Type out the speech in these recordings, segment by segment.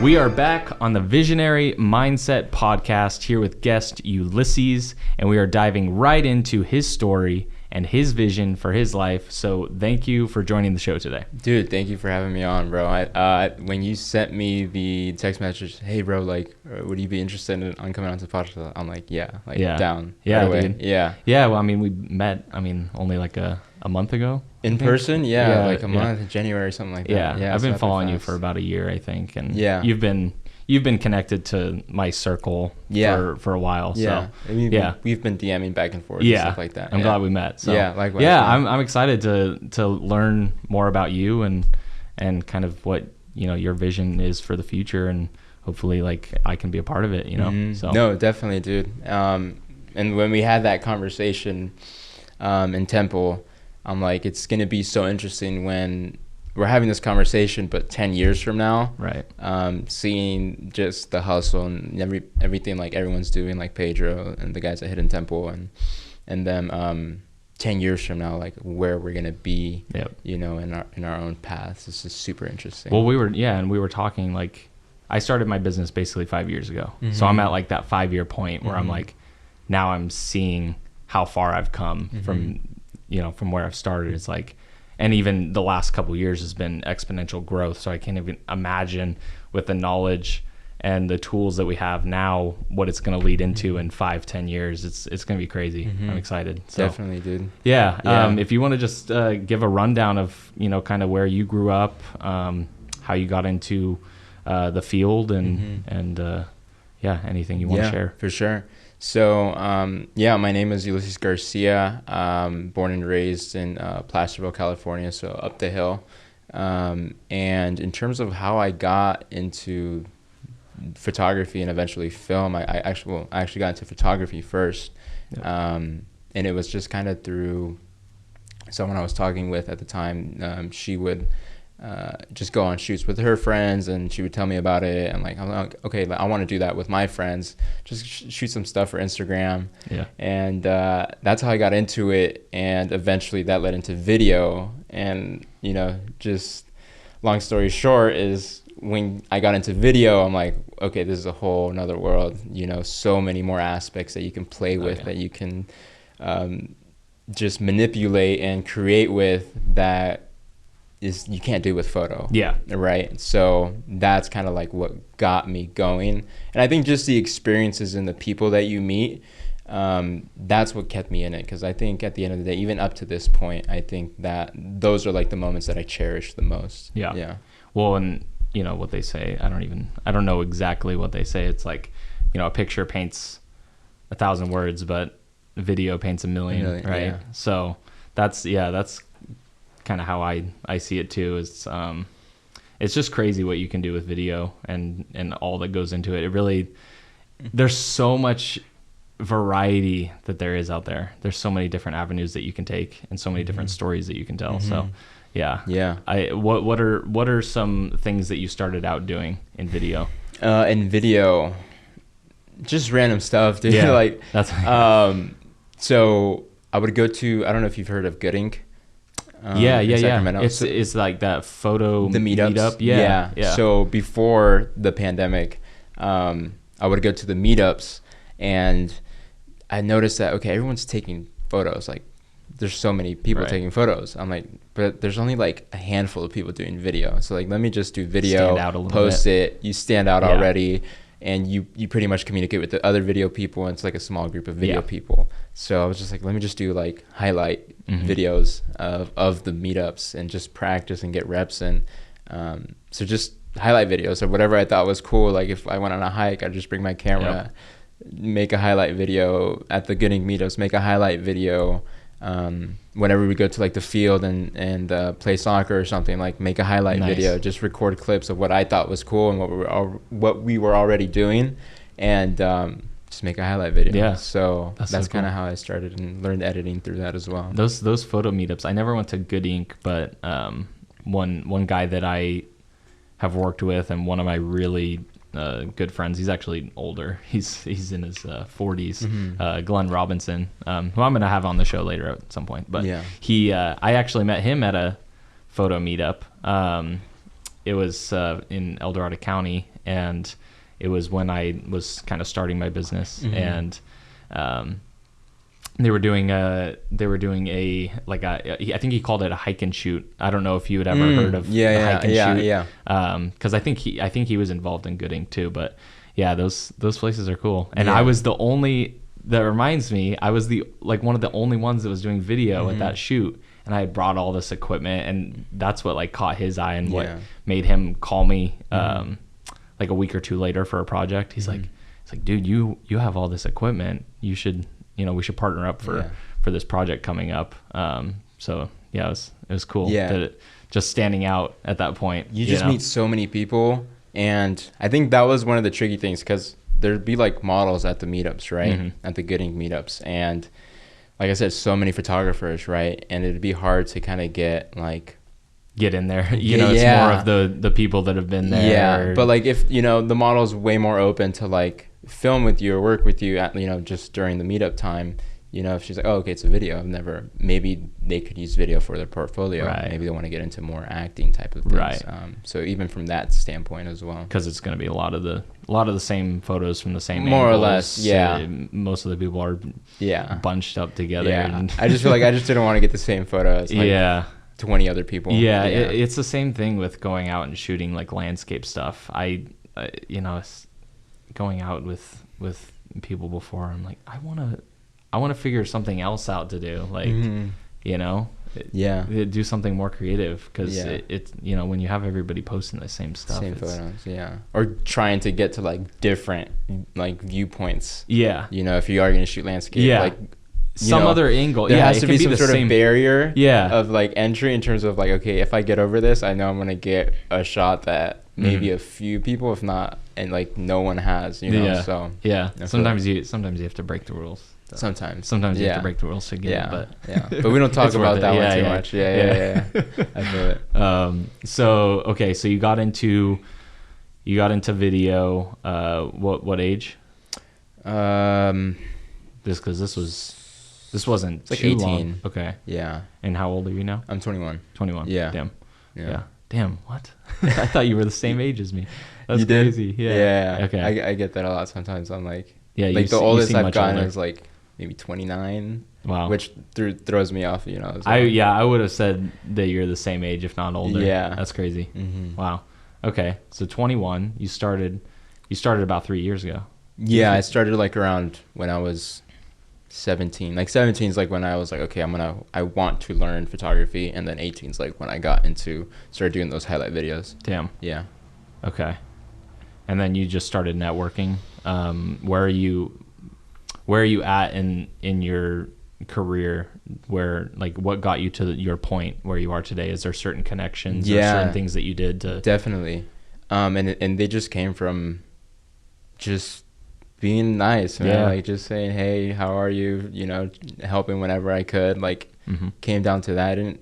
We are back on the Visionary Mindset podcast here with guest Ulises, and we are diving right into his story and his vision for his life. So thank you for joining the show today. Dude, thank you for having me on, bro. When you sent me the text message, hey, bro, like, would you be interested on coming on to the podcast? I'm like, down. Yeah, right away. dude. Yeah. Yeah, well, I mean, we met, only like a month ago. In person? Yeah, like a month, in January, something like that. Yeah, I've been following you for about a year, I think. And yeah, you've been connected to my circle for a while. Yeah. So we've been DMing back and forth and stuff like that. I'm glad we met. So yeah, likewise. Yeah, I'm excited to learn more about you and kind of what, your vision is for the future, and hopefully like I can be a part of it, Mm-hmm. So no, definitely, dude. And when we had that conversation in Temple, I'm like, it's going to be so interesting when we're having this conversation, but 10 years from now, right? Seeing just the hustle and everything like everyone's doing, like Pedro and the guys at Hidden Temple, and then 10 years from now, like where we're gonna be, in our own paths. This is super interesting. Well, we were talking, like, I started my business basically 5 years ago, so I'm at like that 5 year point where I'm like, now I'm seeing how far I've come from where I've started. It's like, and even the last couple of years has been exponential growth. So I can't even imagine with the knowledge and the tools that we have now, what it's going to lead into in 5-10 years. It's going to be crazy. I'm excited. So, definitely, dude. Yeah. If you want to just give a rundown of, kind of where you grew up, how you got into the field and anything you want to share. For sure. So, my name is Ulises Garcia, born and raised in Placerville, California, so up the hill. And in terms of how I got into photography and eventually film, I actually got into photography first. And it was just kind of through someone I was talking with at the time. She would just go on shoots with her friends, and she would tell me about it, and I'm like, okay, I want to do that with my friends, just shoot some stuff for Instagram. And that's how I got into it, and eventually that led into video. And just long story short is, when I got into video, I'm like, okay, this is a whole another world, so many more aspects that you can play with, that you can just manipulate and create with, that is you can't do with photo. Right. So that's kind of like what got me going. And I think just the experiences and the people that you meet, that's what kept me in it. Because I think at the end of the day, even up to this point, I think that those are like the moments that I cherish the most. Yeah. Well, and what they say, I don't know exactly what they say. It's like, a picture paints 1,000 words, but video paints a million, right? Yeah. So that's kind of how I see it too. Is it's just crazy what you can do with video and all that goes into it. It really, there's so much variety that there is out there. There's so many different avenues that you can take, and so many different stories that you can tell. So what are some things that you started out doing in video? In video, just random stuff, dude. That's so I would go to, I don't know if you've heard of Good Ink. Sacramento. It's like that photo, the meetup. Yeah. So before the pandemic, I would go to the meetups, and I noticed that, okay, everyone's taking photos. Like, there's so many people taking photos. I'm like, but there's only like a handful of people doing video. So like, let me just do video, post it. You stand out already, and you pretty much communicate with the other video people, and it's like a small group of video people. So I was just like, let me just do like highlight videos of the meetups and just practice and get reps in. So just highlight videos or whatever I thought was cool. Like if I went on a hike, I'd just bring my camera, make a highlight video at the Good Ink meetups, make a highlight video. Whenever we go to like the field and play soccer or something, like make a highlight video, just record clips of what I thought was cool and what we were already doing, and just make a highlight video. So that's kind of how I started and learned editing through that as well. Those photo meetups, I never went to Good Ink, but one guy that I have worked with, and one of my really good friends, he's actually older, he's in his 40s, Glenn Robinson, who I'm gonna have on the show later at some point, but I actually met him at a photo meetup, it was in El Dorado County, and it was when I was kind of starting my business, and they were doing a like I think he called it a hike and shoot. I don't know if you had ever heard of the hike and shoot. Because I think he was involved in Gooding too. But yeah, those places are cool. And I was the only. That reminds me, I was one of the only ones that was doing video at that shoot, and I had brought all this equipment, and that's what like caught his eye and what made him call me like a week or two later for a project. He's like, dude, you have all this equipment. You should. We should partner up for this project coming up. So yeah, it was cool. Yeah. Just standing out at that point. You just meet so many people. And I think that was one of the tricky things, because there'd be like models at the meetups, right? At the Gooding meetups. And like I said, so many photographers, right? And it'd be hard to kind of get in there. It's more of the people that have been there. Yeah. But like if, the model's way more open to like film with you or work with you at, just during the meetup time, if she's like, oh, okay, it's a video, maybe they could use video for their portfolio. Right. Maybe they want to get into more acting type of things. Right. So even from that standpoint as well, because it's going to be a lot of the same photos from the same more angles. Or less. Yeah. Most of the people are bunched up together. Yeah. And I just feel like I just didn't want to get the same photo as 20 other people. Yeah. It's the same thing with going out and shooting like landscape stuff. Going out with people before, I'm like, I want to figure something else out to do, like do something more creative, because it's when you have everybody posting the same stuff, photos, or trying to get to like different like viewpoints, if you are going to shoot landscape, like some other angle, there has to be some sort of barrier of like entry in terms of like, okay, if I get over this, I know I'm going to get a shot that maybe a few people, if not, and like no one has, so sometimes you have to break the rules. Sometimes you have to break the rules to get it, but we don't talk about that one too much. I feel it. So you got into video what age? This wasn't it's like too 18 long. Okay. Yeah. And how old are you now? I'm 21. Yeah. Damn. Yeah. Damn, what? I thought you were the same age as me. That's crazy. Yeah. Okay. I get that a lot sometimes. I'm like, the oldest I've gotten is like maybe 29. Wow. Which throws me off, I would have said that you're the same age, if not older. Yeah. That's crazy. Wow. Okay. So 21, you started about 3 years ago. Yeah, I started like around when I was 17. Like 17 is like when I was like, okay, I want to learn photography, and then 18 is like when I started doing those highlight videos. Damn. Yeah. Okay. And then you just started networking. Where are you at in your career? Where, like, what got you to your point where you are today? Is there certain connections or certain things that you did to? Definitely. And they just came from just being nice, man. Like just saying, hey, how are you? Helping whenever I could. Like came down to that, and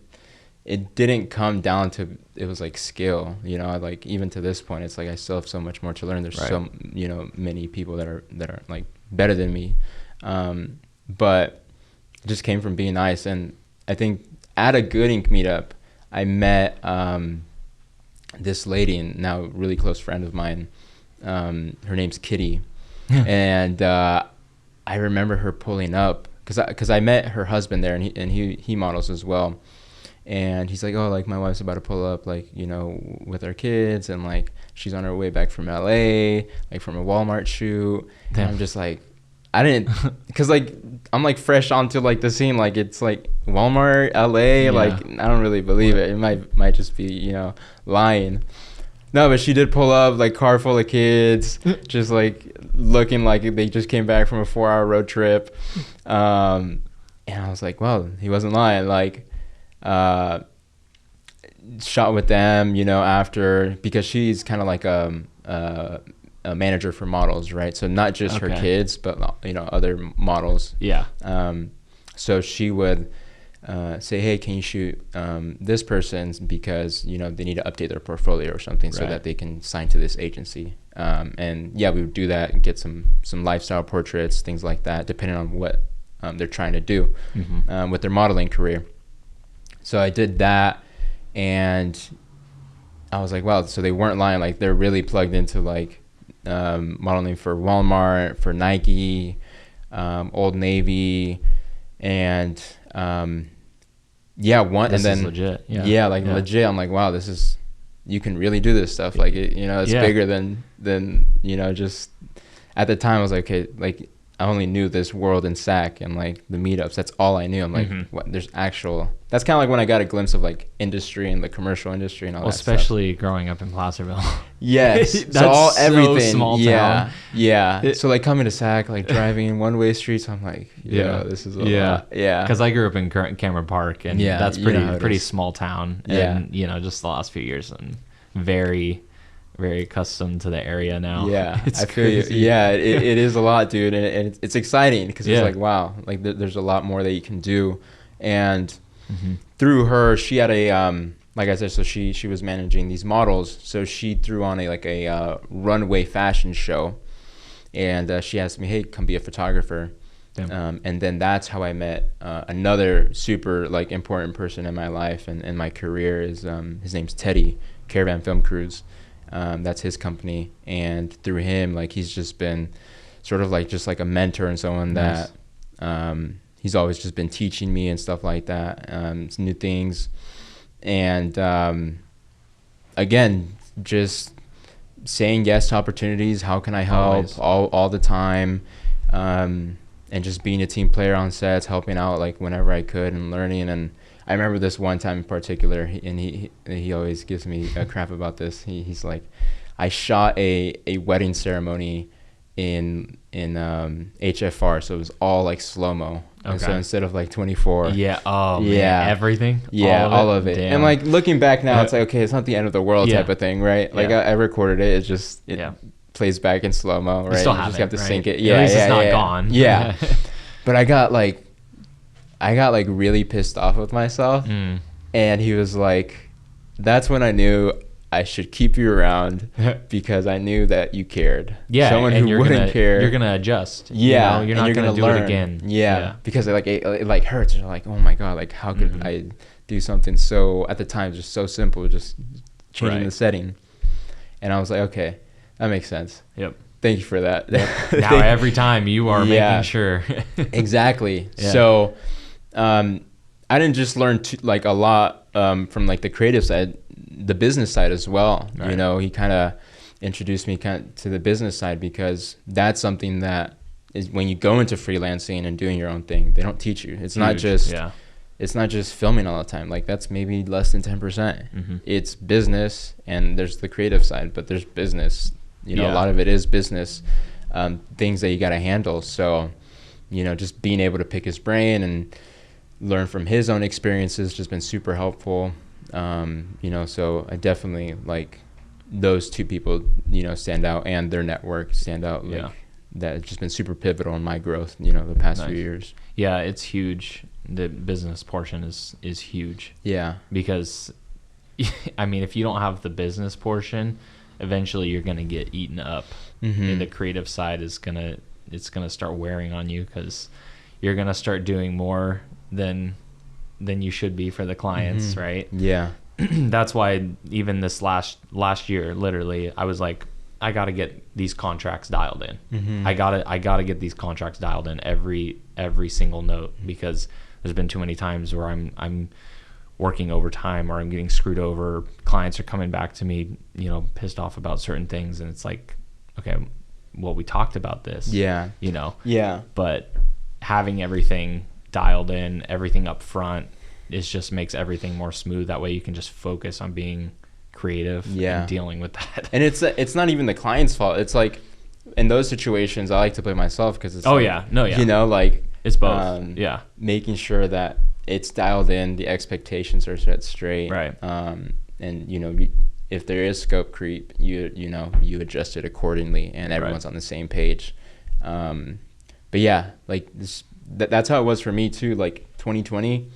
it didn't come down to, it was like skill. Like even to this point, it's like I still have so much more to learn. There's so many people that are like better than me, but it just came from being nice. And I think at a Gooding meetup, I met this lady, and now a really close friend of mine. Her name's Kitty. And I remember her pulling up because I met her husband there, and he models as well. And he's like, oh, like my wife's about to pull up, like, with our kids, and like she's on her way back from LA, like from a Walmart shoot. And I'm just like, I didn't, because like I'm like fresh onto like the scene, like it's like Walmart, LA, like I don't really believe it. It might just be lying. No, but she did pull up, like, car full of kids, just, like, looking like they just came back from a 4-hour road trip. And I was like, well, he wasn't lying. Like, shot with them, after, because she's kind of like a manager for models, right? So not just her kids, but, other models. Yeah. So she would say, hey, can you shoot this person, because they need to update their portfolio or something, so that they can sign to this agency. And we would do that and get some lifestyle portraits, things like that, depending on what they're trying to do with their modeling career. So I did that, and I was like, wow, so they weren't lying. Like they're really plugged into like modeling for Walmart, for Nike, Old Navy, and This and then is legit. legit. I'm like, wow, this is, you can really do this stuff. Like it's bigger than just at the time I was like, okay, like I only knew this world in SAC and like the meetups. That's all I knew. I'm like, what? There's actual. That's kind of like when I got a glimpse of like industry and the commercial industry and all that especially stuff. growing up in Placerville. Yes, That's everything. Small town. Yeah. So like coming to SAC, like driving in one-way streets, I'm like, this is a lot. Yeah. Because I grew up in Cameron Park, and that's pretty small town. And just the last few years, and very, very accustomed to the area now. Yeah, I feel you. Yeah, it is a lot, dude, and it's exciting because it's like, wow, like there's a lot more that you can do. And through her, she had a like I said, so she was managing these models, so she threw on a runway fashion show, and she asked me, hey, come be a photographer. And then that's how I met another super like important person in my life and in my career. Is his name's Teddy, Caravan Film Crews. That's his company, and through him, like he's just been sort of like just like a mentor and someone that he's always just been teaching me and stuff like that, new things. And again, just saying yes to opportunities. How can I help? All the time, and just being a team player on sets, helping out like whenever I could and learning. And I remember this one time in particular, and he always gives me a crap about this. He's like, I shot a wedding ceremony in HFR, so it was all like slow-mo. Okay. So instead of like 24. Yeah. Oh man, everything. Yeah, all of it. And like looking back now, it's like, okay, it's not the end of the world type of thing, right? Like I recorded it. It plays back in slow-mo, right? You still just have to sync it. Yeah, at least it's not gone. Yeah. But I got like really pissed off with myself, and he was like, that's when I knew I should keep you around because I knew that you cared. Yeah, someone who wouldn't care, you're gonna adjust. Yeah, you're not gonna do learn. it again. Yeah, because it like hurts. You're like, oh my god, like how could I do something so at the time just so simple, just changing the setting. And I was like, okay, that makes sense. Yep. Thank you for that. Now every time you are making sure. Exactly. Yeah. So I didn't just learn like a lot from like the creative side, the business side as well. Right. He kind of introduced me to the business side, because that's something that is when you go into freelancing and doing your own thing, they don't teach you. It's not just it's not just filming all the time. Like that's maybe less than 10%. It's business, and there's the creative side, but there's business. A lot of it is business, things that you got to handle. So, just being able to pick his brain and learn from his own experiences just been super helpful. So I definitely like those two people, stand out, and their network stand out. Like, that has just been super pivotal in my growth, the past few years. Yeah, it's huge. The business portion is huge. Yeah. Because, I mean, if you don't have the business portion, eventually you're going to get eaten up. And the creative side it's going to start wearing on you, because you're going to start doing more than you should be for the clients, right? Yeah. That's why even this last year, literally, I was like, I got to get these contracts dialed in. I got to get these contracts dialed in every single note, because there's been too many times where I'm working overtime, or I'm getting screwed over. Clients are coming back to me, pissed off about certain things, and it's like, okay, well, we talked about this. Yeah. Yeah. But having everything dialed in, everything up front, just makes everything more smooth. That way you can just focus on being creative and dealing with that. And it's not even the client's fault. It's like in those situations, I like to blame myself, because it's it's both. Making sure that it's dialed in, the expectations are set straight, right? And if there is scope creep, you adjust it accordingly, and everyone's on the same page. But yeah, like that's how it was for me too. Like 2020,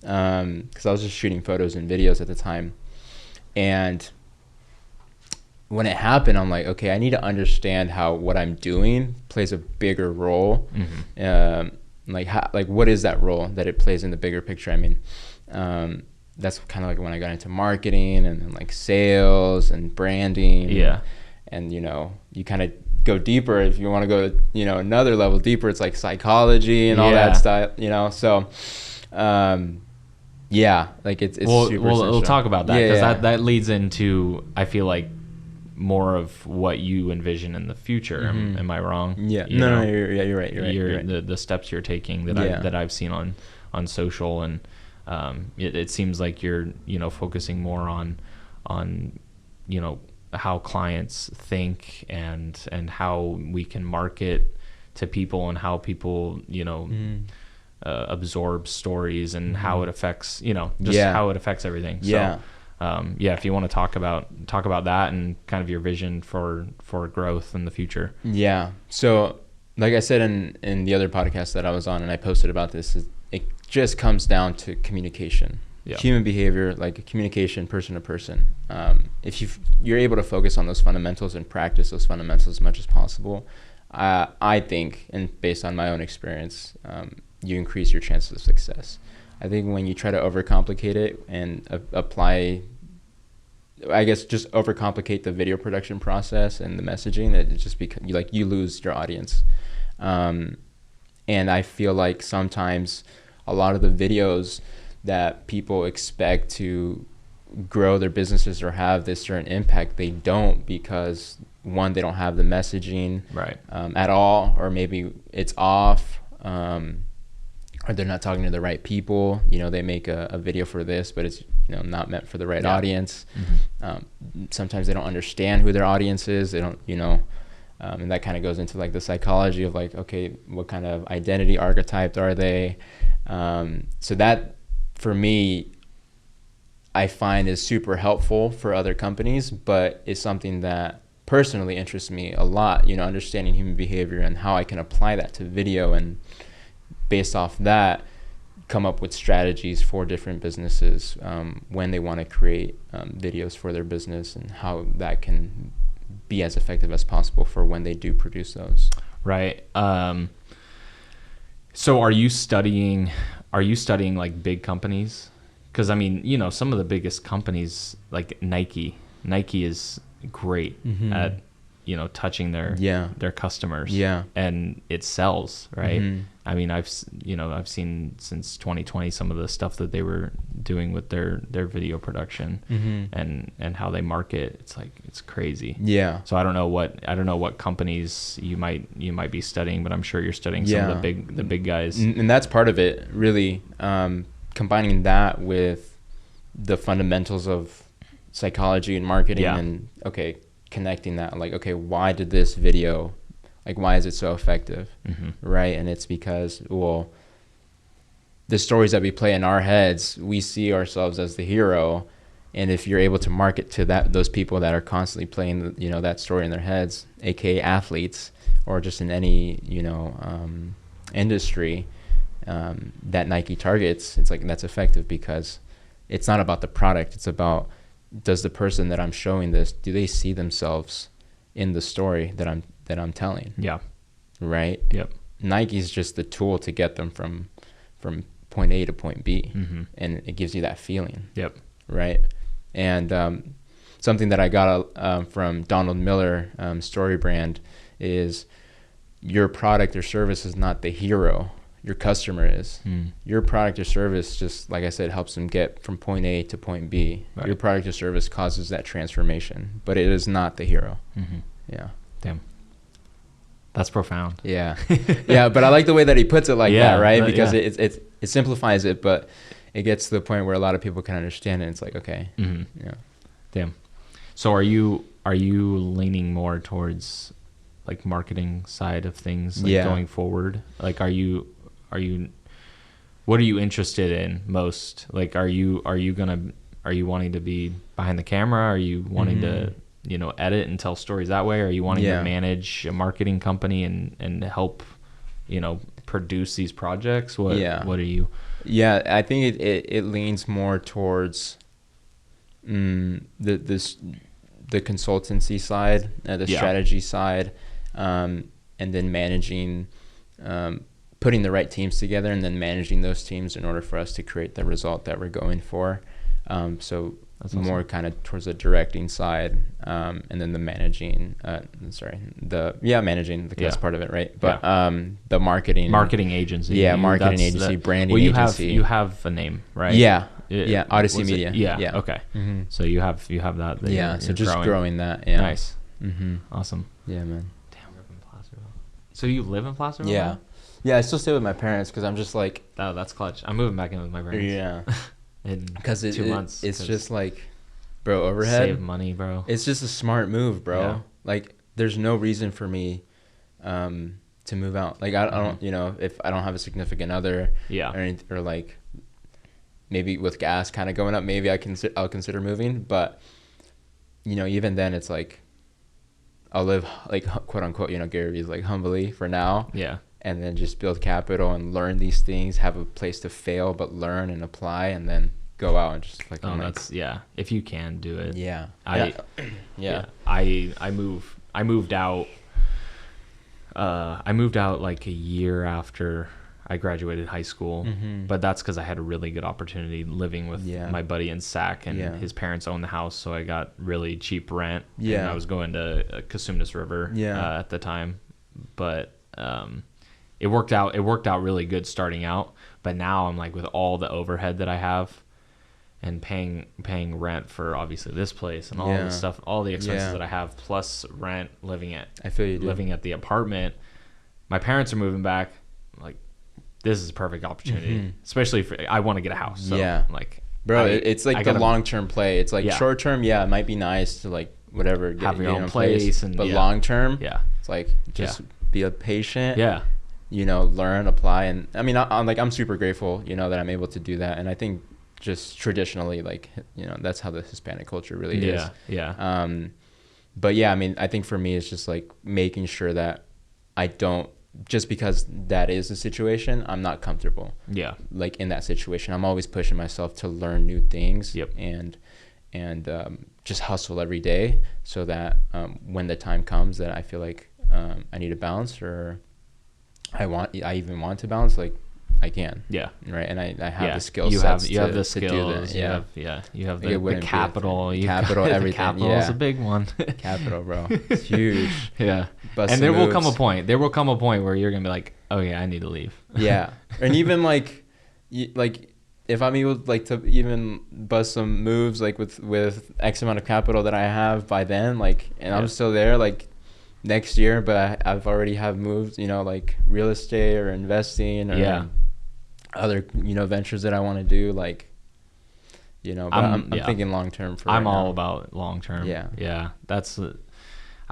because I was just shooting photos and videos at the time, and when it happened, I'm like, okay, I need to understand how what I'm doing plays a bigger role. Like what is that role that it plays in the bigger picture? I mean, that's kind of like when I got into marketing and then like sales and branding. Yeah. And you know, you kind of go deeper if you want to go, you know, another level deeper. It's like psychology and all that stuff, you know. So, yeah, like it's super essential. We'll talk about that because that leads into, I feel like, more of what you envision in the future. Am I wrong? Yeah. No, you're right. You're right. The steps you're taking that I've seen on social, and it seems like you're, you know, focusing more on you know, how clients think and how we can market to people and how people, you know, absorb stories and how it affects, you know, just how it affects everything. So, if you want to talk about that and kind of your vision for growth in the future. Yeah. So like I said in the other podcast that I was on and I posted about this, it just comes down to communication. Yeah. Human behavior, like communication, person to person. If you're able to focus on those fundamentals and practice those fundamentals as much as possible, I think, and based on my own experience, you increase your chances of success. I think when you try to overcomplicate it and apply, I guess, just overcomplicate the video production process and the messaging, that it just becomes like you lose your audience. And I feel like sometimes a lot of the videos that people expect to grow their businesses or have this certain impact, they don't, because one, they don't have the messaging at all, or maybe it's off, or they're not talking to the right people. You know, they make a video for this, but it's, you know, not meant for the right audience. Sometimes they don't understand who their audience is. They don't, you know, and that kind of goes into like the psychology of like, okay, what kind of identity archetyped are they? So that, for me, I find is super helpful for other companies, but it's something that personally interests me a lot, you know, understanding human behavior and how I can apply that to video, and based off that, come up with strategies for different businesses when they want to create videos for their business, and how that can be as effective as possible for when they do produce those. Right. So are you studying like big companies? Because I mean, you know, some of the biggest companies like Nike is great at, you know, touching their customers, and it sells, right? I mean, I've seen since 2020 some of the stuff that they were doing with their video production and how they market. It's like, it's crazy. Yeah. So I don't know what companies you might be studying, but I'm sure you're studying some of the big guys. And that's part of it, really, combining that with the fundamentals of psychology and marketing, and connecting that, like, okay, why did this video, like, why is it so effective? Right? And it's because, well, the stories that we play in our heads, we see ourselves as the hero, and if you're able to market to those people that are constantly playing, you know, that story in their heads, aka athletes, or just in any, you know, industry that Nike targets, it's like, that's effective, because it's not about the product, it's about, does the person that I'm showing this, do they see themselves in the story that I'm telling? Yeah. Right? Yep. Nike's just the tool to get them from point A to point B, and it gives you that feeling. Yep. Right? And something that I got from Donald Miller, Story Brand, is your product or service is not the hero. Your customer is. Your product or service, just like I said, helps them get from point A to point B. Right. Your product or service causes that transformation, but it is not the hero. Yeah. Damn. That's profound. Yeah. Yeah, but I like the way that he puts it like that, right? Because it simplifies it, but it gets to the point where a lot of people can understand it. It's like, okay. Yeah. Damn. So are you leaning more towards like marketing side of things, like going forward? Like, what are you interested in most? Like, are you wanting to be behind the camera? Are you wanting to, you know, edit and tell stories that way? Are you wanting to manage a marketing company and help, you know, produce these projects? What are you? Yeah, I think it leans more towards the consultancy side, the strategy side, and then managing, putting the right teams together, and then managing those teams in order for us to create the result that we're going for. So That's more awesome. kind of towards the directing side, and then the managing. Managing the Yeah. that's part of it, right? But the marketing, agency. yeah, marketing agency, branding agency. You have a name, right? Yeah, yeah, Odyssey what's it? Media. Yeah. Okay. Mm-hmm. So you have that. Yeah, you're so just growing. growing that. Yeah. Nice. Mm-hmm. Awesome. Yeah, man. Damn, we live in Placerville. So you live in Placerville? Yeah. now? Yeah, I still stay with my parents because I'm just like, Oh, that's clutch. I'm moving back in with my parents. yeah, In because 2 months. it's 'cause just like, bro, overhead. save money, bro. It's just a smart move, bro. Yeah. Like, there's no reason for me to move out. Like, I don't, if I don't have a significant other, Yeah. or like, maybe with gas kind of going up, maybe I'll consider moving. But, even then, it's like, I'll live like quote unquote, Gary Vee's like humbly for now. Yeah. And then just build capital and learn these things, have a place to fail, but learn and apply, and then go out and just like, That's if you can do it. yeah. I moved out. I moved out like a year after I graduated high school, but that's because I had a really good opportunity living with my buddy in Sac, and his parents owned the house, so I got really cheap rent. Yeah. And I was going to Cosumnes River at the time, but it worked out. It worked out really good starting out, but now I'm like with all the overhead that I have, and paying rent for obviously this place and all the stuff, all the expenses that I have, plus rent, living at the apartment. My parents are moving back. Like, this is a perfect opportunity, especially if I want to get a house. So, like, bro, it's like the long-term play. It's like short-term, it might be nice to like whatever, have your own place, but long-term, it's like just be a patient. Yeah. Learn, apply, and I mean, I'm super grateful, that I'm able to do that, and I think just traditionally, like, that's how the Hispanic culture really is. Yeah. But yeah, I mean, I think for me, it's just like making sure that I don't, just because that is the situation, I'm not comfortable. Yeah. Like in that situation, I'm always pushing myself to learn new things. Yep. And just hustle every day so that when the time comes that I feel like I need a balance, or I even want to balance, like I can. Yeah. Right. And I have the skill you sets. You have the skills. You have the capital. Capital, everything. Capital is a big one. Capital, bro. It's huge. Yeah. And there will come a point. There will come a point where you're gonna be like, oh yeah, I need to leave. Yeah. And even like if I'm able to even bust some moves like with X amount of capital that I have by then, like, and I'm still there like next year, but I've already have moved, like real estate or investing or other, ventures that I want to do, like, but I'm thinking long term for I'm all about long term. Yeah. That's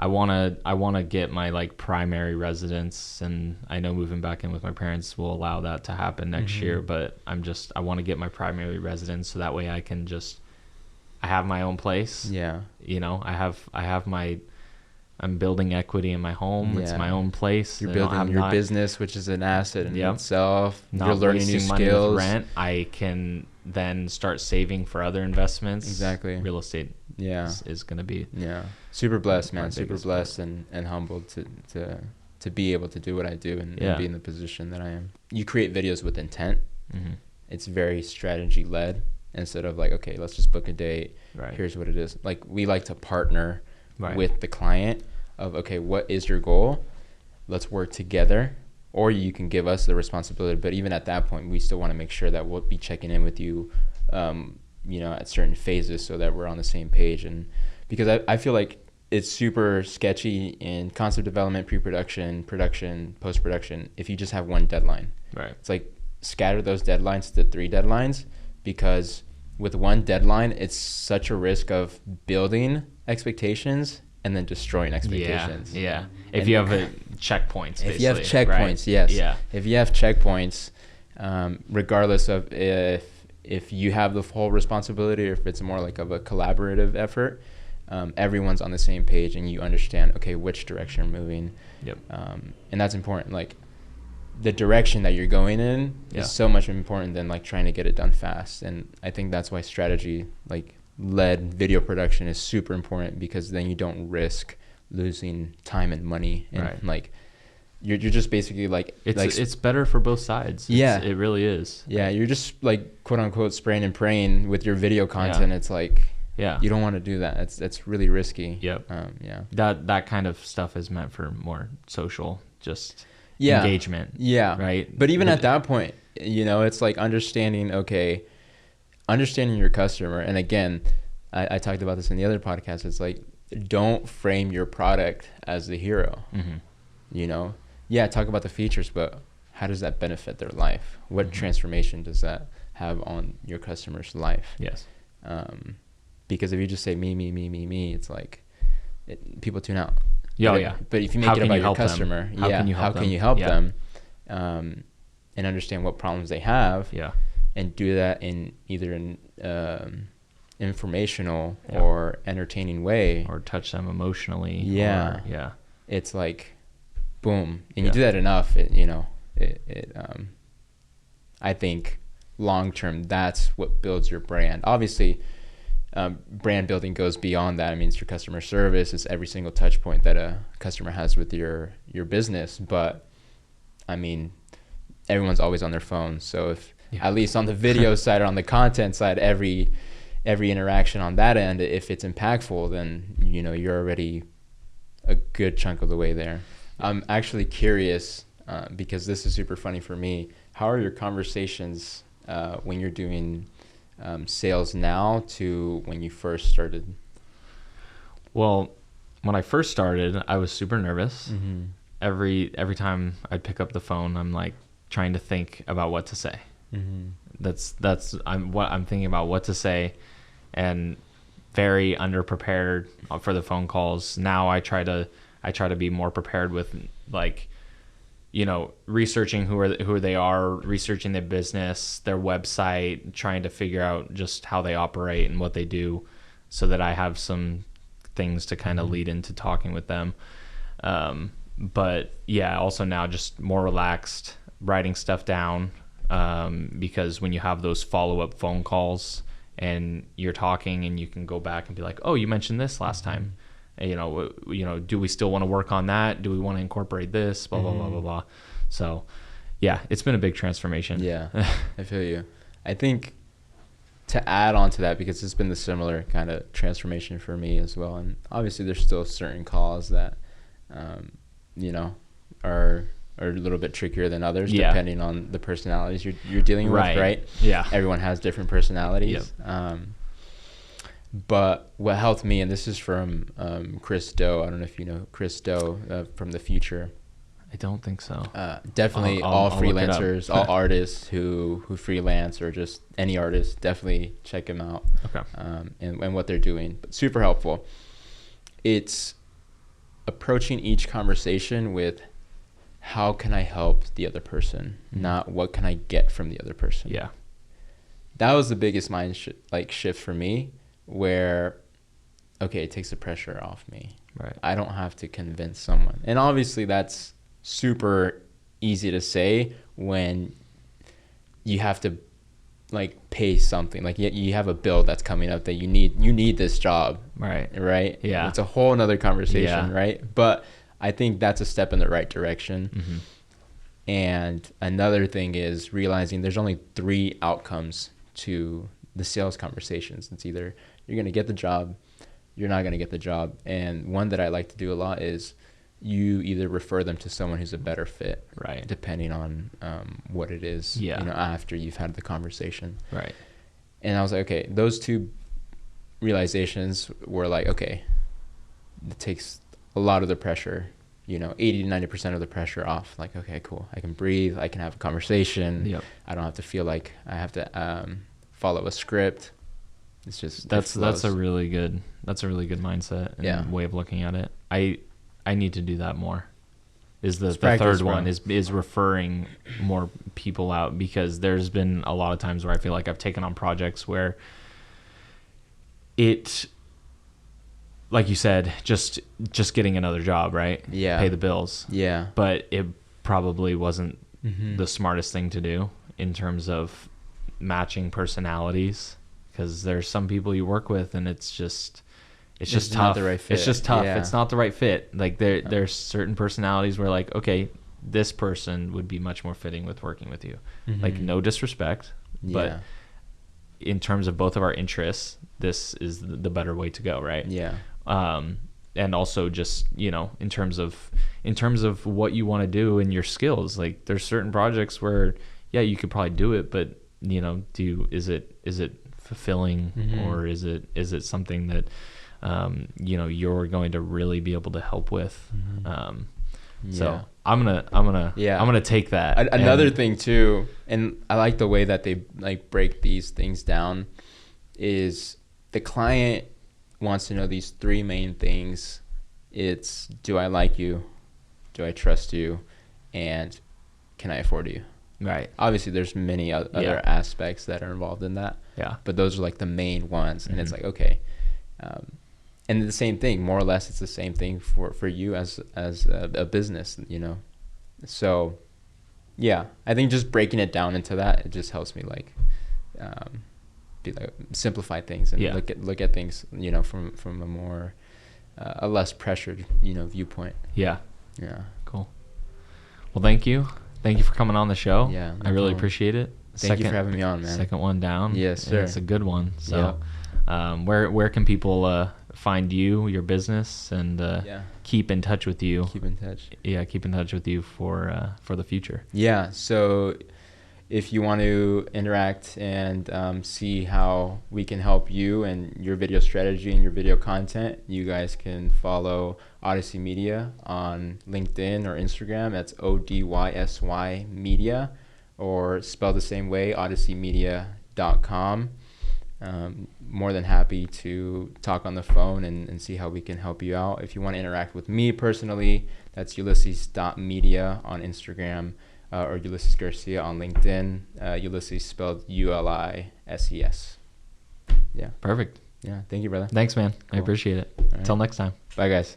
I want to get my like primary residence, and I know moving back in with my parents will allow that to happen next year, but I want to get my primary residence so that way I have my own place. Yeah. I'm building equity in my home. Yeah. It's my own place. You're building your business, which is an asset in itself. You're learning new skills. Money with rent. I can then start saving for other investments. Exactly. Real estate is going to be super blessed, man. Super blessed and humbled to be able to do what I do and be in the position that I am. You create videos with intent. Mm-hmm. It's very strategy led instead of like, okay, let's just book a date. Right. Here's what it is. Like, we like to partner with the client of, okay, what is your goal? Let's work together, or you can give us the responsibility. But even at that point, we still want to make sure that we'll be checking in with you, at certain phases so that we're on the same page. And because I feel like it's super sketchy in concept development, pre-production, production, post-production, if you just have one deadline. Right. It's like scatter those deadlines to 3 deadlines, because with one deadline, it's such a risk of building expectations and then destroying expectations. Yeah. If you have checkpoints, basically. If you have checkpoints, yes. Yeah. If you have checkpoints, regardless of if you have the full responsibility or if it's more like of a collaborative effort, everyone's on the same page and you understand, okay, which direction you're moving. Yep. And that's important. Like, the direction that you're going in is so much important than like trying to get it done fast. And I think that's why strategy, like, led video production is super important, because then you don't risk losing time and money and like you're just basically like it's better for both sides. It really is. Yeah, you're just like quote unquote spraying and praying with your video content. It's like, you don't want to do that. That's really risky. Yep. That kind of stuff is meant for more social, just engagement. Yeah. Right. But even at that point, it's like understanding your customer. And again, I talked about this in the other podcast. It's like, don't frame your product as the hero. Talk about the features, but how does that benefit their life? What transformation does that have on your customer's life? Yes. Because if you just say me, it's like people tune out. But if you make it about your customer, how can you help them? And understand what problems they have. And do that in either an informational or entertaining way, or touch them emotionally. It's like, boom, and you do that enough, I think long term that's what builds your brand. Obviously, brand building goes beyond that. I mean, it's your customer service, it's every single touch point that a customer has with your business. But I mean, everyone's always on their phone, so if at least on the video side or on the content side, every interaction on that end, if it's impactful, then you're already a good chunk of the way there. I'm actually curious, because this is super funny for me. How are your conversations when you're doing sales now to when you first started? Well, when I first started, I was super nervous. Every time I'd pick up the phone, I'm like trying to think about what to say. I'm thinking about what to say, and very underprepared for the phone calls. Now I try to be more prepared with, like, researching who they are, researching their business, their website, trying to figure out just how they operate and what they do, so that I have some things to kind of lead into talking with them. But also now just more relaxed, writing stuff down, because when you have those follow-up phone calls and you're talking, and you can go back and be like, oh, you mentioned this last time. Do we still want to work on that? Do we want to incorporate this? Blah, blah, blah, blah, blah. So, it's been a big transformation. Yeah, I feel you. I think to add on to that, because it's been the similar kind of transformation for me as well. And obviously there's still certain calls that, are a little bit trickier than others, depending on the personalities you're dealing with, right? Yeah. Everyone has different personalities. Yep. But what helped me, and this is from Chris Do. I don't know if you know Chris Do from the future. I don't think so. Definitely all freelancers, all artists who freelance, or just any artist, definitely check him out. Okay. And what they're doing. But super helpful. It's approaching each conversation with, how can I help the other person, not what can I get from the other person. Yeah. That was the biggest mind shift for me, where, okay, it takes the pressure off me. Right. I don't have to convince someone. And obviously that's super easy to say when you have to pay something. Like you have a bill that's coming up that you need this job. Right. Yeah. It's a whole nother conversation, right? But I think that's a step in the right direction. And another thing is realizing there's only 3 outcomes to the sales conversations. It's either you're going to get the job, you're not going to get the job. And one that I like to do a lot is you either refer them to someone who's a better fit, right? Depending on what it is, after you've had the conversation. Right. And I was like, okay, those 2 realizations were like, okay, it takes a lot of the pressure, 80 to 90% of the pressure off. Like, okay, cool. I can breathe. I can have a conversation. Yep. I don't have to feel like I have to follow a script. It's just, that's a really good mindset and way of looking at it. I need to do that more. Is the third one is referring more people out, because there's been a lot of times where I feel like I've taken on projects where it, like you said, just getting another job, right? Yeah. Pay the bills. Yeah. But it probably wasn't the smartest thing to do in terms of matching personalities, because there's some people you work with and it's just tough. Not the right fit. It's just tough. Yeah. It's not the right fit. Like there's certain personalities where, like, okay, this person would be much more fitting with working with you. Mm-hmm. Like, no disrespect, but in terms of both of our interests, this is the better way to go, right? Yeah. And also just, you know, in terms of what you want to do and your skills, like there's certain projects where, yeah, you could probably do it, but you know, is it fulfilling, mm-hmm. or is it something that, you know, you're going to really be able to help with? Mm-hmm. So I'm gonna take that. Another thing too, and I like the way that they like break these things down, is the client wants to know these three main things. It's, do I like you? Do I trust you? And can I afford you? Right. Obviously, there's many other aspects that are involved in that. Yeah. But those are like the main ones. And mm-hmm. it's like, okay. And the same thing, more or less, it's the same thing for you as a business, you know? So, yeah, I think just breaking it down into that, it just helps me like, simplify things and look at things, you know, from a more a less pressured, you know, viewpoint. Yeah Cool. Well, thank you for coming on the show. No I really appreciate it. Thank you for having me on, man. Second one down. Yes, sir. It's a good one. So where can people find you, your business, and keep in touch with you? Keep in touch with you for the future. So if you want to interact and see how we can help you and your video strategy and your video content, you guys can follow Odyssey Media on LinkedIn or Instagram. That's ODYSY Media, or spelled the same way, odysseymedia.com. More than happy to talk on the phone and see how we can help you out. If you want to interact with me personally, that's Ulises.media on Instagram. Or Ulises Garcia on LinkedIn. Ulises spelled ULISES. Yeah. Perfect. Yeah. Thank you, brother. Thanks, man. Cool. I appreciate it. Until next time. Bye, guys.